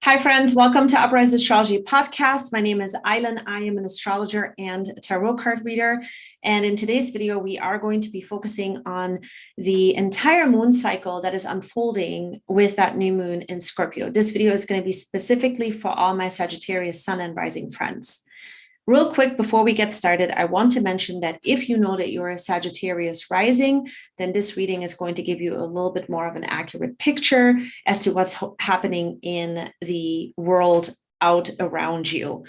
Hi, friends. Welcome to Uprise Astrology Podcast. My name is Islan. I am an astrologer and a tarot card reader. And in today's video, we are going to be focusing on the entire moon cycle that is unfolding with that new moon in Scorpio. This video is going to be specifically for all my Sagittarius sun and rising friends. Real quick, before we get started, I want to mention that if you know that you're a Sagittarius rising, then this reading is going to give you a little bit more of an accurate picture as to what's happening in the world out around you.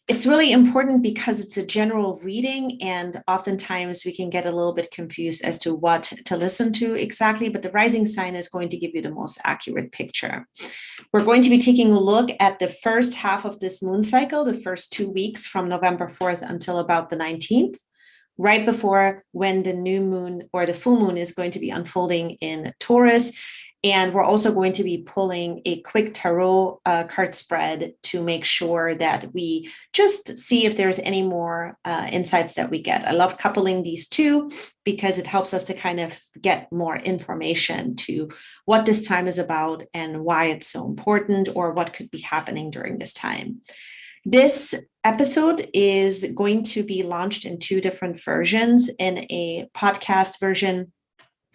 It's really important because it's a general reading, and oftentimes we can get a little bit confused as to what to listen to exactly, but the rising sign is going to give you the most accurate picture. We're going to be taking a look at the first half of this moon cycle, the first 2 weeks from November 4th until about the 19th, right before when the new moon or the full moon is going to be unfolding in Taurus. And we're also going to be pulling a quick tarot card spread to make sure that we just see if there's any more insights that we get. I love coupling these two because it helps us to kind of get more information to what this time is about and why it's so important or what could be happening during this time. This episode is going to be launched in two different versions, in a podcast version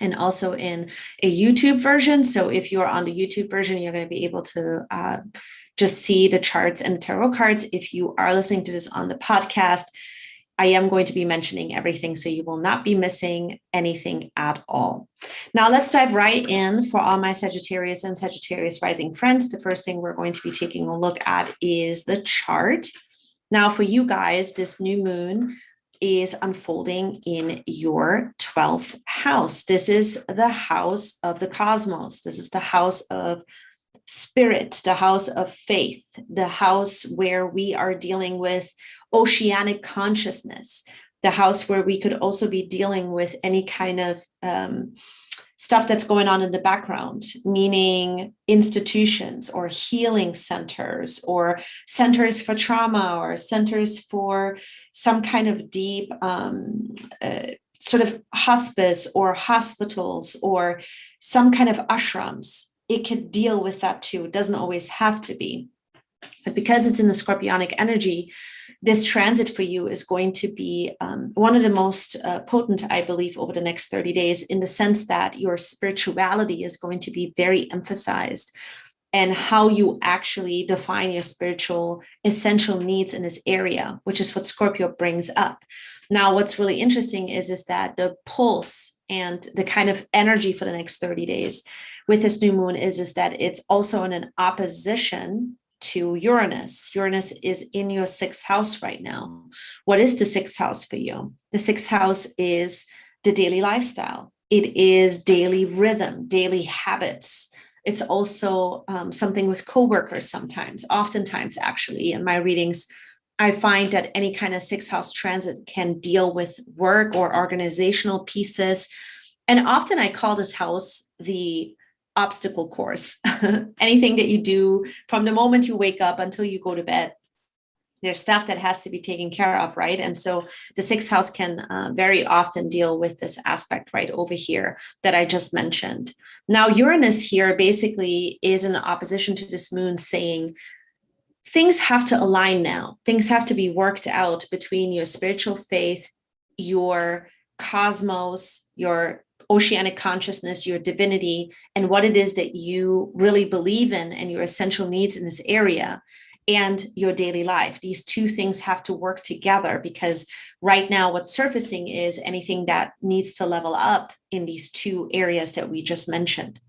and also in a YouTube version. So if you're on the YouTube version, you're going to be able to just see the charts and the tarot cards. If you are listening to this on the podcast, I am going to be mentioning everything, so you will not be missing anything at all. Now let's dive right in for all my Sagittarius and Sagittarius rising friends. The first thing we're going to be taking a look at is the chart. Now for you guys, this new moon is unfolding in your 12th house. This is the house of the cosmos. This is the house of spirit, the house of faith, the house where we are dealing with oceanic consciousness, the house where we could also be dealing with any kind of stuff that's going on in the background, meaning institutions or healing centers or centers for trauma or centers for some kind of deep sort of hospice or hospitals or some kind of ashrams. It could deal with that too. It doesn't always have to be. But because it's in the Scorpionic energy, this transit for you is going to be one of the most potent, I believe, over the next 30 days, in the sense that your spirituality is going to be very emphasized, and how you actually define your spiritual essential needs in this area, which is what Scorpio brings up. Now, what's really interesting is that the pulse and the kind of energy for the next 30 days with this new moon is that it's also in an opposition to Uranus. Uranus is in your 6th house right now. What is the 6th house for you? The 6th house is the daily lifestyle. It is daily rhythm, daily habits. It's also something with coworkers sometimes, oftentimes actually. In my readings, I find that any kind of 6th house transit can deal with work or organizational pieces. And often I call this house the obstacle course. Anything that you do from the moment you wake up until you go to bed, there's stuff that has to be taken care of, right? And so the 6th house can very often deal with this aspect right over here that I just mentioned. Now, Uranus here basically is in opposition to this moon, saying things have to align now. Things have to be worked out between your spiritual faith, your cosmos, your oceanic consciousness, your divinity, and what it is that you really believe in and your essential needs in this area, and your daily life. These two things have to work together, because right now what's surfacing is anything that needs to level up in these two areas that we just mentioned.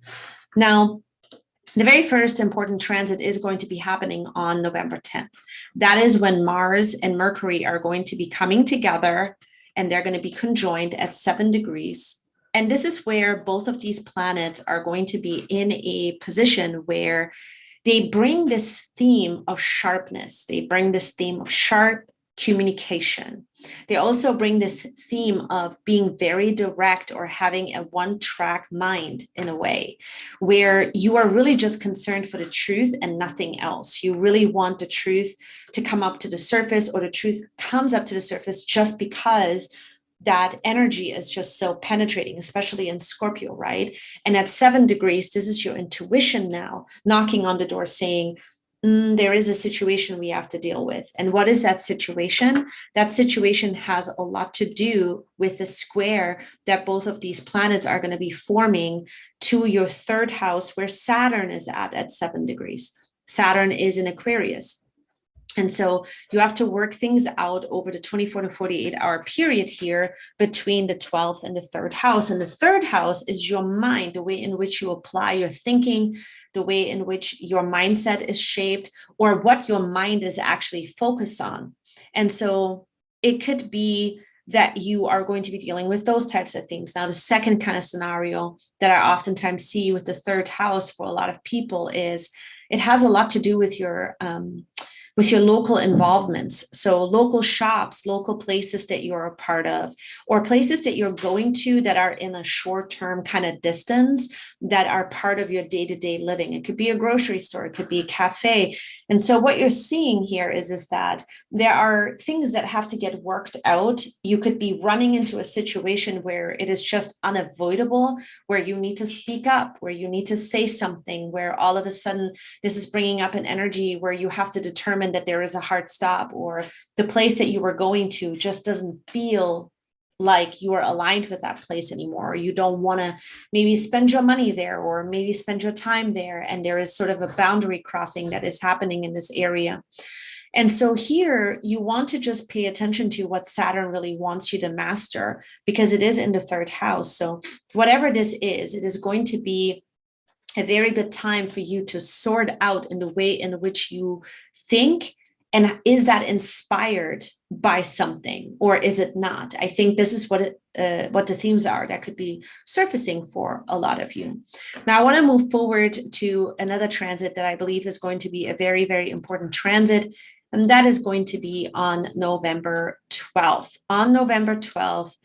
Now, the very first important transit is going to be happening on November 10th. That is when Mars and Mercury are going to be coming together, and they're going to be conjoined at 7 degrees. And this is where both of these planets are going to be in a position where they bring this theme of sharpness. They bring this theme of sharp communication. They also bring this theme of being very direct or having a one-track mind in a way, where you are really just concerned for the truth and nothing else. You really want the truth to come up to the surface, or the truth comes up to the surface just because that energy is just so penetrating, especially in Scorpio, right? And at 7 degrees, this is your intuition now knocking on the door saying, there is a situation we have to deal with. And what is that situation? That situation has a lot to do with the square that both of these planets are going to be forming to your third house, where Saturn is at 7 degrees. Saturn is in Aquarius. And so you have to work things out over the 24 to 48 hour period here between the 12th and the third house. And the third house is your mind, the way in which you apply your thinking, the way in which your mindset is shaped, or what your mind is actually focused on. And so it could be that you are going to be dealing with those types of things. Now, the second kind of scenario that I oftentimes see with the third house for a lot of people is it has a lot to do with your local involvements. So local shops, local places that you're a part of, or places that you're going to that are in a short-term kind of distance that are part of your day-to-day living. It could be a grocery store, it could be a cafe. And so what you're seeing here is that there are things that have to get worked out. You could be running into a situation where it is just unavoidable, where you need to speak up, where you need to say something, where all of a sudden this is bringing up an energy where you have to determine that there is a hard stop, or the place that you were going to just doesn't feel like you are aligned with that place anymore. Or you don't want to maybe spend your money there, or maybe spend your time there. And there is sort of a boundary crossing that is happening in this area. And so here you want to just pay attention to what Saturn really wants you to master, because it is in the third house. So whatever this is, it is going to be a very good time for you to sort out in the way in which you think. And is that inspired by something, or is it not? I think this is what the themes are that could be surfacing for a lot of you. Now, I want to move forward to another transit that I believe is going to be a very, very important transit. And that is going to be on November 12th. On November 12th,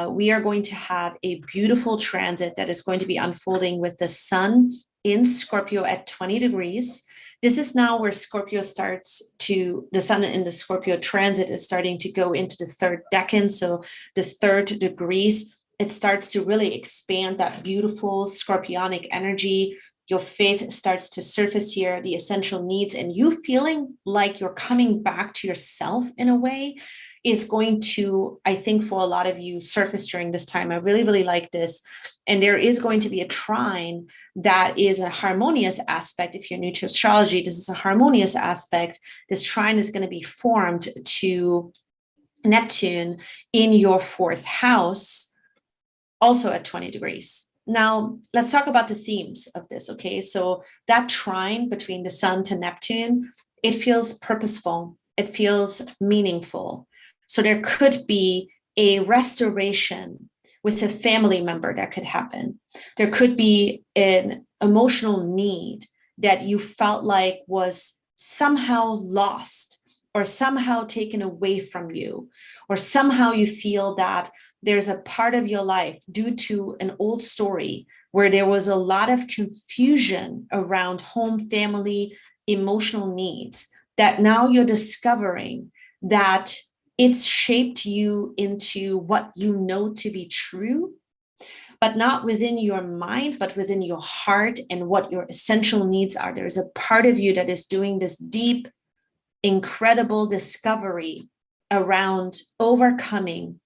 we are going to have a beautiful transit that is going to be unfolding with the sun in Scorpio at 20 degrees. This is now where Scorpio the sun in the Scorpio transit is starting to go into the third decan. So the third degrees, it starts to really expand that beautiful scorpionic energy. Your faith starts to surface here, the essential needs, and you feeling like you're coming back to yourself in a way is going to, I think, for a lot of you, surface during this time. I really, really like this. And there is going to be a trine that is a harmonious aspect. If you're new to astrology, this is a harmonious aspect. This trine is going to be formed to Neptune in your fourth house, also at 20 degrees. Now, let's talk about the themes of this, okay? So that trine between the sun to Neptune, it feels purposeful. It feels meaningful. So there could be a restoration with a family member that could happen. There could be an emotional need that you felt like was somehow lost or somehow taken away from you, or somehow you feel that there's a part of your life due to an old story where there was a lot of confusion around home, family, emotional needs, that now you're discovering that it's shaped you into what you know to be true, but not within your mind, but within your heart and what your essential needs are. There's a part of you that is doing this deep, incredible discovery around overcoming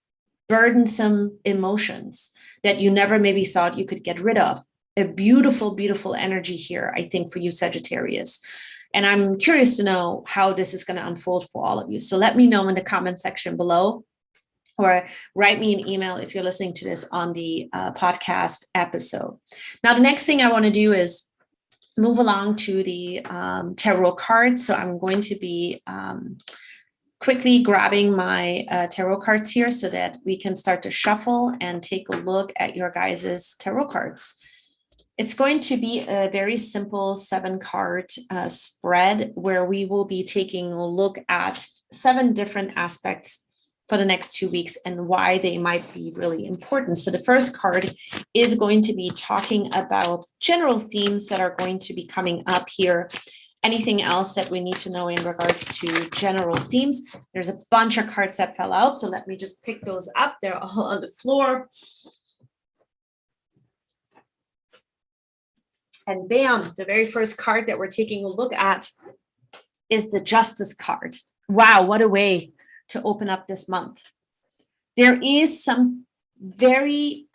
burdensome emotions that you never maybe thought you could get rid of. A beautiful, beautiful energy here, I think, for you, Sagittarius. And I'm curious to know how this is going to unfold for all of you. So let me know in the comment section below, or write me an email if you're listening to this on the podcast episode. Now, the next thing I want to do is move along to the tarot cards. So I'm going to be quickly grabbing my tarot cards here so that we can start to shuffle and take a look at your guys' tarot cards. It's going to be a very simple 7-card spread where we will be taking a look at 7 different aspects for the next 2 weeks and why they might be really important. So the first card is going to be talking about general themes that are going to be coming up here. Anything else that we need to know in regards to general themes? There's a bunch of cards that fell out, so let me just pick those up. They're all on the floor. And bam, the very first card that we're taking a look at is the Justice card. Wow, what a way to open up this month. There is some very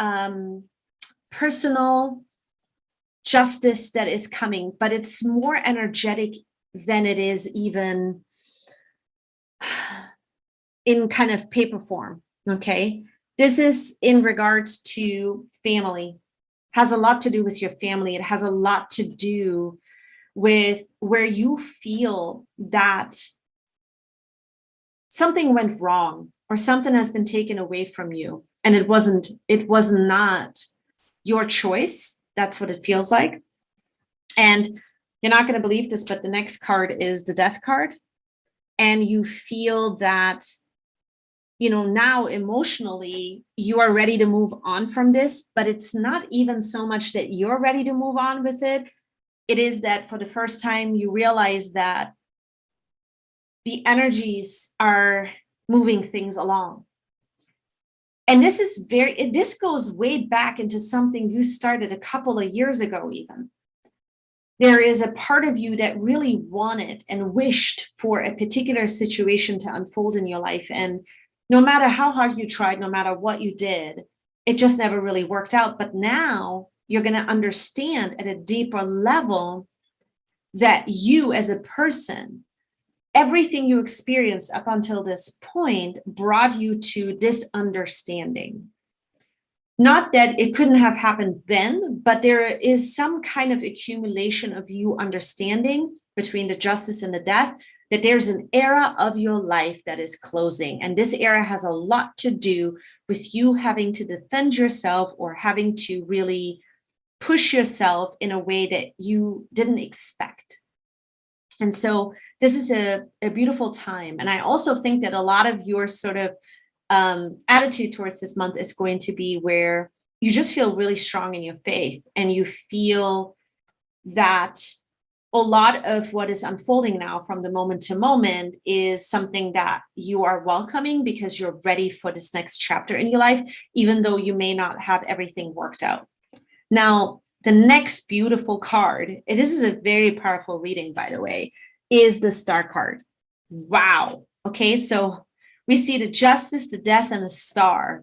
personal justice that is coming, but it's more energetic than it is even in kind of paper form, okay? This is in regards to family, has a lot to do with your family. It has a lot to do with where you feel that something went wrong or something has been taken away from you, and it was not your choice. That's what it feels like. And you're not going to believe this, but the next card is the Death card. And you feel that, now emotionally, you are ready to move on from this, but it's not even so much that you're ready to move on with it. It is that for the first time, you realize that the energies are moving things along. And this goes way back into something you started a couple of years ago, even. There is a part of you that really wanted and wished for a particular situation to unfold in your life. And no matter how hard you tried, no matter what you did, it just never really worked out. But now you're going to understand at a deeper level that you as a person, everything you experienced up until this point brought you to this understanding. Not that it couldn't have happened then, but there is some kind of accumulation of you understanding between the Justice and the Death, that there's an era of your life that is closing. And this era has a lot to do with you having to defend yourself or having to really push yourself in a way that you didn't expect. And so this is a beautiful time. And I also think that a lot of your sort of attitude towards this month is going to be where you just feel really strong in your faith, and you feel that a lot of what is unfolding now from the moment to moment is something that you are welcoming because you're ready for this next chapter in your life, even though you may not have everything worked out. Now, the next beautiful card, this is a very powerful reading, by the way, is the Star card. Wow. Okay, so we see the Justice, the Death, and the Star.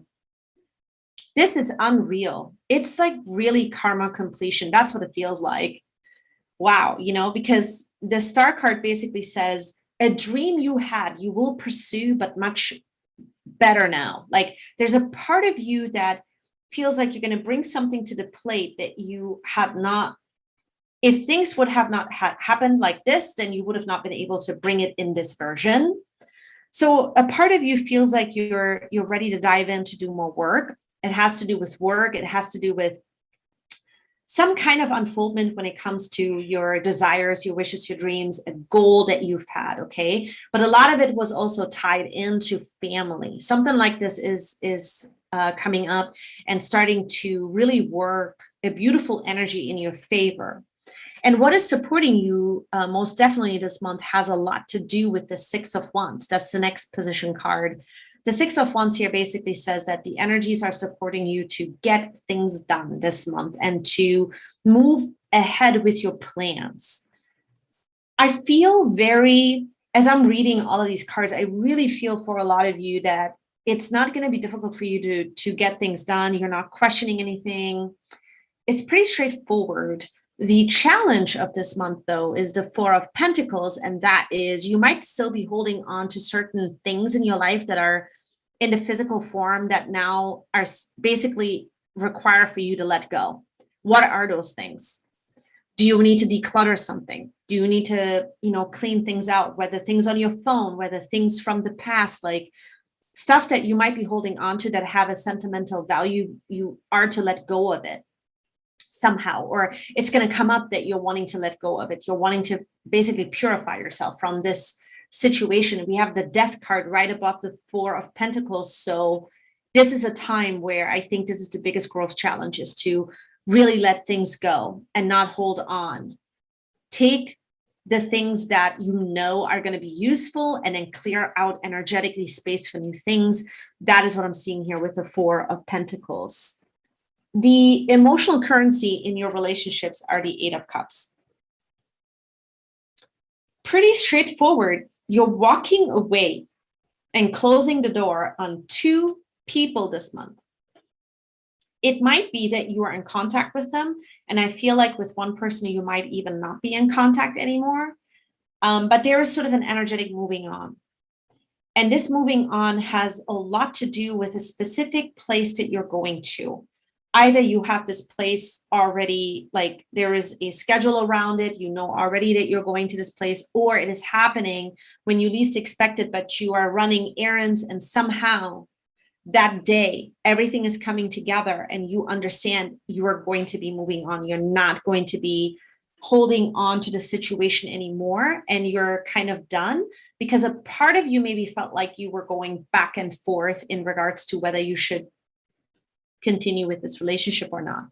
This is unreal. It's like really karma completion. That's what it feels like. Wow, because the Star card basically says a dream you had, you will pursue, but much better now. Like there's a part of you that feels like you're going to bring something to the plate that you had not. If things would have not happened like this, then you would have not been able to bring it in this version. So a part of you feels like you're ready to dive in to do more work. It has to do with work. It has to do with some kind of unfoldment when it comes to your desires, your wishes, your dreams, a goal that you've had, okay? But a lot of it was also tied into family. Something like this is coming up and starting to really work a beautiful energy in your favor. And what is supporting you most definitely this month has a lot to do with the Six of Wands. That's the next position card. The Six of Wands here basically says that the energies are supporting you to get things done this month and to move ahead with your plans. I feel as I'm reading all of these cards, I really feel for a lot of you that it's not going to be difficult for you to get things done. You're not questioning anything. It's pretty straightforward. The challenge of this month, though, is the Four of Pentacles, and that is you might still be holding on to certain things in your life that are in the physical form that now are basically require for you to let go. What are those things? Do you need to declutter something? Do you need to, clean things out, whether things on your phone, whether things from the past, like stuff that you might be holding on to that have a sentimental value, you are to let go of it somehow, or it's going to come up that you're wanting to let go of it. You're wanting to basically purify yourself from this situation. We have the Death card right above the Four of Pentacles. So this is a time where I think this is the biggest growth challenge, is to really let things go and not hold on. Take the things that you know are going to be useful and then clear out energetically space for new things. That is what I'm seeing here with the Four of Pentacles. The emotional currency in your relationships are the Eight of Cups. pretty straightforward. You're walking away and closing the door on two people this month. It might be that you are in contact with them. And I feel like with one person, you might even not be in contact anymore. But there is sort of an energetic moving on. And this moving on has a lot to do with a specific place that you're going to. Either you have this place already, like there is a schedule around it, you know already that you're going to this place, or it is happening when you least expect it, but you are running errands and somehow that day, everything is coming together and you understand you are going to be moving on. You're not going to be holding on to the situation anymore, and you're kind of done, because a part of you maybe felt like you were going back and forth in regards to whether you should continue with this relationship or not.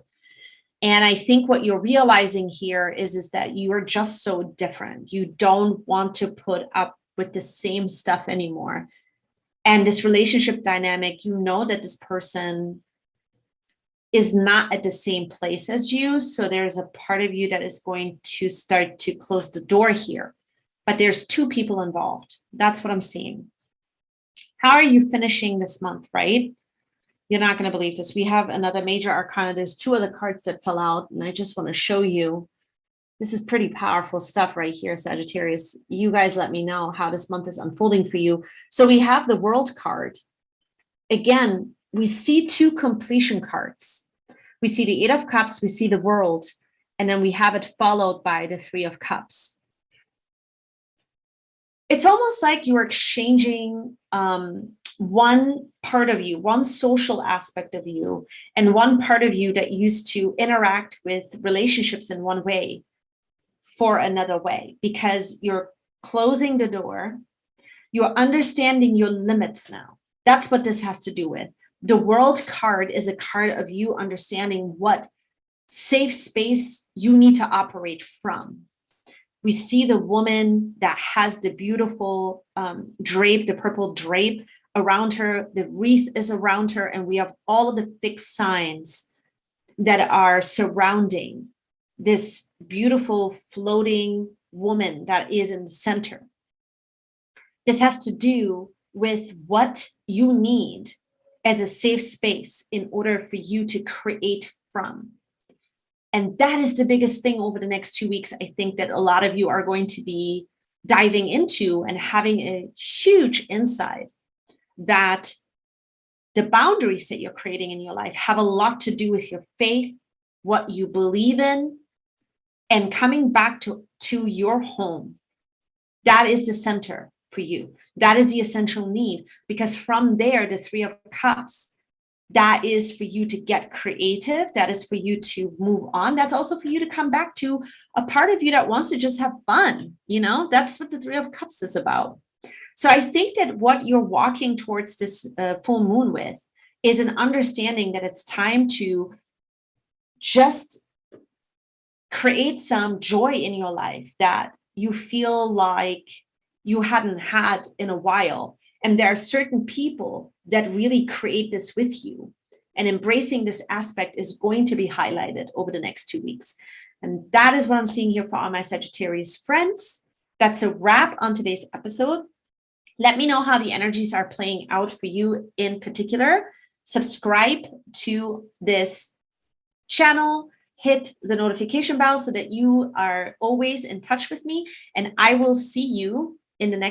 And I think what you're realizing here is that you are just so different. You don't want to put up with the same stuff anymore. And this relationship dynamic, you know that this person is not at the same place as you. So there's a part of you that is going to start to close the door here. But there's two people involved. That's what I'm seeing. How are you finishing this month, right? You're not going to believe this. We have another major arcana. There's two other cards that fell out, and I just want to show you. This is pretty powerful stuff right here, Sagittarius. You guys let me know how this month is unfolding for you. So we have the World card. Again, we see two completion cards. We see the Eight of Cups, we see the World, and then we have it followed by the Three of Cups. It's almost like you're exchanging one part of you, one social aspect of you, and one part of you that used to interact with relationships in one way for another way, because you're closing the door, you're understanding your limits now. That's what this has to do with. The World card is a card of you understanding what safe space you need to operate from. We see the woman that has the beautiful drape, the purple drape around her, the wreath is around her, and we have all of the fixed signs that are surrounding this beautiful floating woman that is in the center. This has to do with what you need as a safe space in order for you to create from. And that is the biggest thing over the next 2 weeks. I think that a lot of you are going to be diving into and having a huge insight that the boundaries that you're creating in your life have a lot to do with your faith, what you believe in, and coming back to your home. That is the center for you. That is the essential need, because from there, the Three of Cups, that is for you to get creative. That is for you to move on. That's also for you to come back to a part of you that wants to just have fun. You know, that's what the Three of Cups is about. So I think that what you're walking towards this full moon with is an understanding that it's time to just create some joy in your life that you feel like you hadn't had in a while. And there are certain people that really create this with you. And embracing this aspect is going to be highlighted over the next 2 weeks. And that is what I'm seeing here for all my Sagittarius friends. That's a wrap on today's episode. Let me know how the energies are playing out for you in particular. Subscribe to this channel, hit the notification bell so that you are always in touch with me. And I will see you in the next